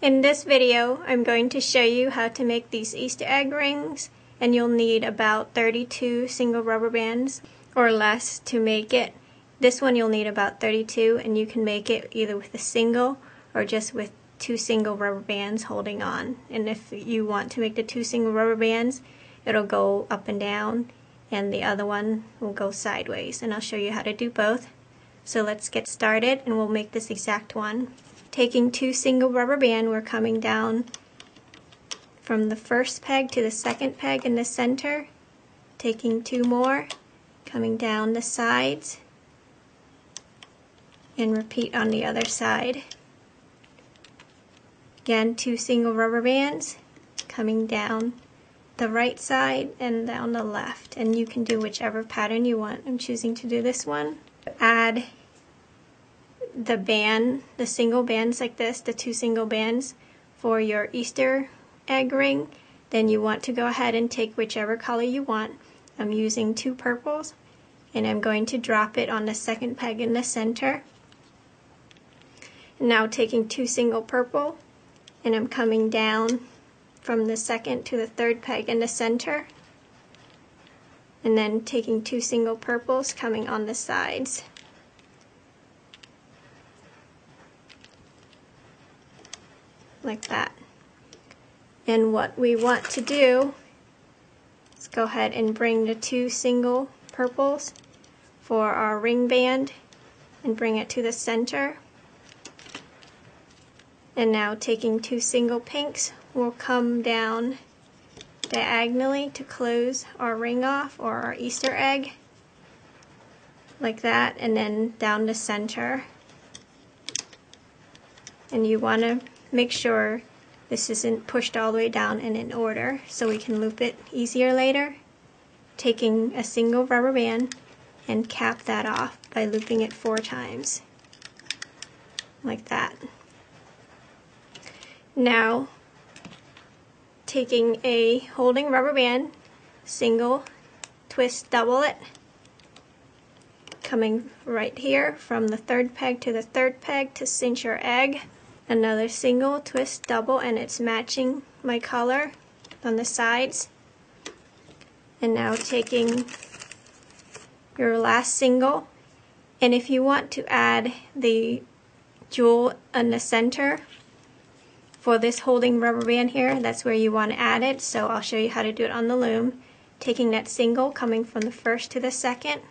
In this video, I'm going to show you how to make these Easter egg rings, and you'll need about 32 single rubber bands or less to make it. This one you'll need about 32, and you can make it either with a single or just with 2 single rubber bands holding on. And if you want to make the 2 single rubber bands, it'll go up and down, and the other one will go sideways. And I'll show you how to do both. So let's get started, and we'll make this exact one. Taking 2 single rubber band, we're coming down from the first peg to the second peg in the center, taking 2 more, coming down the sides, and repeat on the other side. Again, 2 single rubber bands, coming down the right side and down the left, and you can do whichever pattern you want. I'm choosing to do this one. Add the band, the single bands like this, the 2 single bands for your Easter egg ring. Then you want to go ahead and take whichever color you want. I'm using 2 purples, and I'm going to drop it on the second peg in the center. And now taking 2 single purple, and I'm coming down from the second to the third peg in the center, and then taking 2 single purples, coming on the sides. Like that. And what we want to do is go ahead and bring the 2 single purples for our ring band and bring it to the center. And now taking 2 single pinks, we'll come down diagonally to close our ring off, or our Easter egg, like that, and then down the center. And you want to make sure this isn't pushed all the way down and in order, so we can loop it easier later. Taking a single rubber band and cap that off by looping it 4 times, like that. Now, taking a holding rubber band, single, twist, double it, coming right here from the third peg to the third peg to cinch your egg. Another single, twist, double, and it's matching my color on the sides. And now taking your last single, and if you want to add the jewel in the center for this holding rubber band here, that's where you want to add it, so I'll show you how to do it on the loom. Taking that single, coming from the first to the second,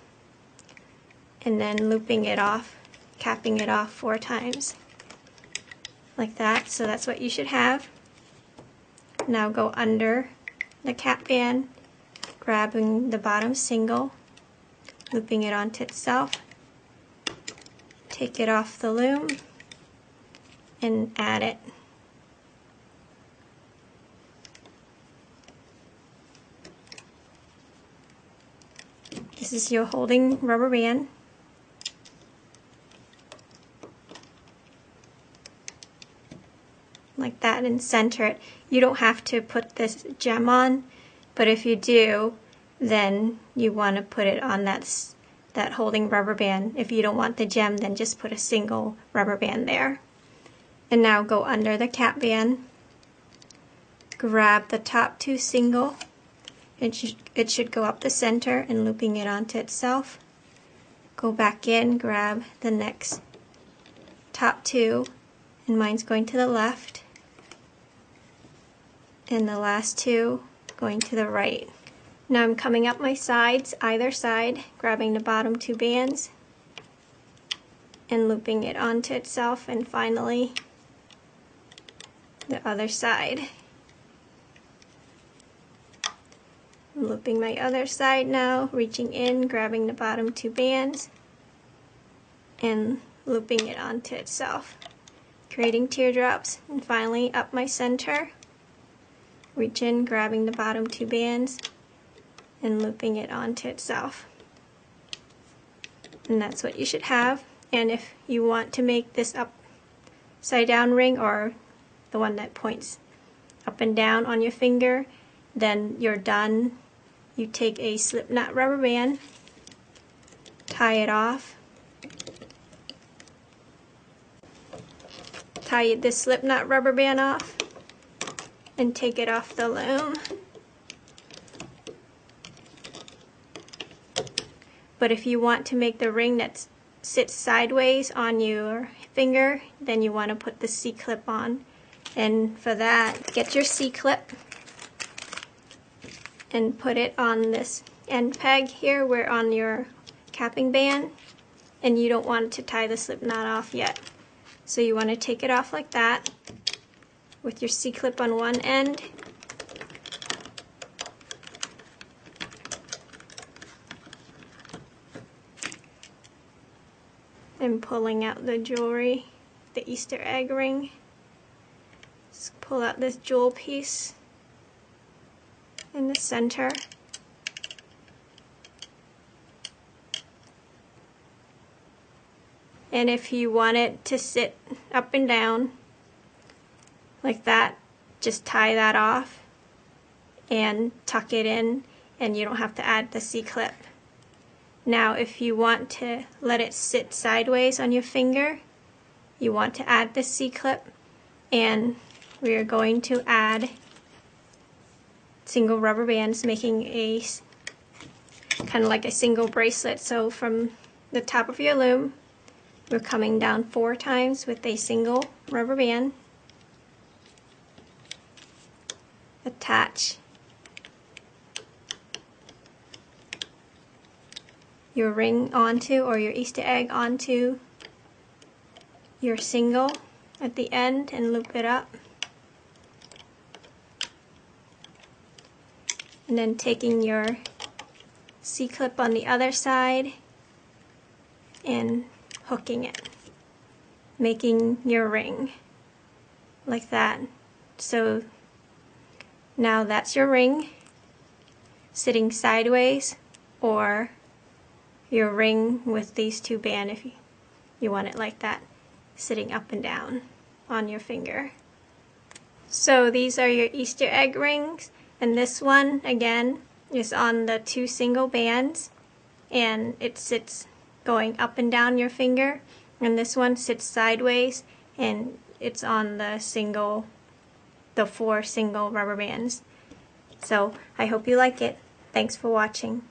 and then looping it off, capping it off 4 times. Like that, so that's what you should have. Now go under the cap band, grabbing the bottom single, looping it onto itself, take it off the loom, and add it. This is your holding rubber band. Like that, and center it. You don't have to put this gem on, but if you do, then you want to put it on that holding rubber band. If you don't want the gem, then just put a single rubber band there. And now go under the cap band, grab the top 2 single, it should go up the center and looping it onto itself. Go back in, grab the next top 2, and mine's going to the left, and the last 2 going to the right. Now I'm coming up my sides, either side, grabbing the bottom 2 bands and looping it onto itself, and finally the other side. I'm looping my other side now, reaching in, grabbing the bottom 2 bands and looping it onto itself, creating teardrops, and finally up my center, reach in, grabbing the bottom 2 bands and looping it onto itself. And that's what you should have. And if you want to make this upside down ring, or the one that points up and down on your finger, then you're done. You take a slip knot rubber band, tie it off, tie this slip knot rubber band off and take it off the loom. But if you want to make the ring that sits sideways on your finger, then you want to put the C-clip on. And for that, get your C-clip and put it on this end peg here, where on your capping band, and you don't want to tie the slip knot off yet. So you want to take it off like that with your C-clip on one end, and pulling out the jewelry, the Easter egg ring. Just pull out this jewel piece in the center. And if you want it to sit up and down like that, just tie that off and tuck it in, and you don't have to add the C-clip. Now if you want to let it sit sideways on your finger, you want to add the C-clip, and we are going to add single rubber bands, making a kind of like a single bracelet. So from the top of your loom, we're coming down 4 times with a single rubber band. Attach your ring onto, or your Easter egg onto, your single at the end and loop it up. And then taking your C-clip on the other side and hooking it, making your ring like that. So now that's your ring sitting sideways, or your ring with these 2 bands if you want it like that, sitting up and down on your finger. So these are your Easter egg rings, and this one again is on the 2 single bands, and it sits going up and down your finger, and this one sits sideways and it's on the 4 single rubber bands. So I hope you like it. Thanks for watching.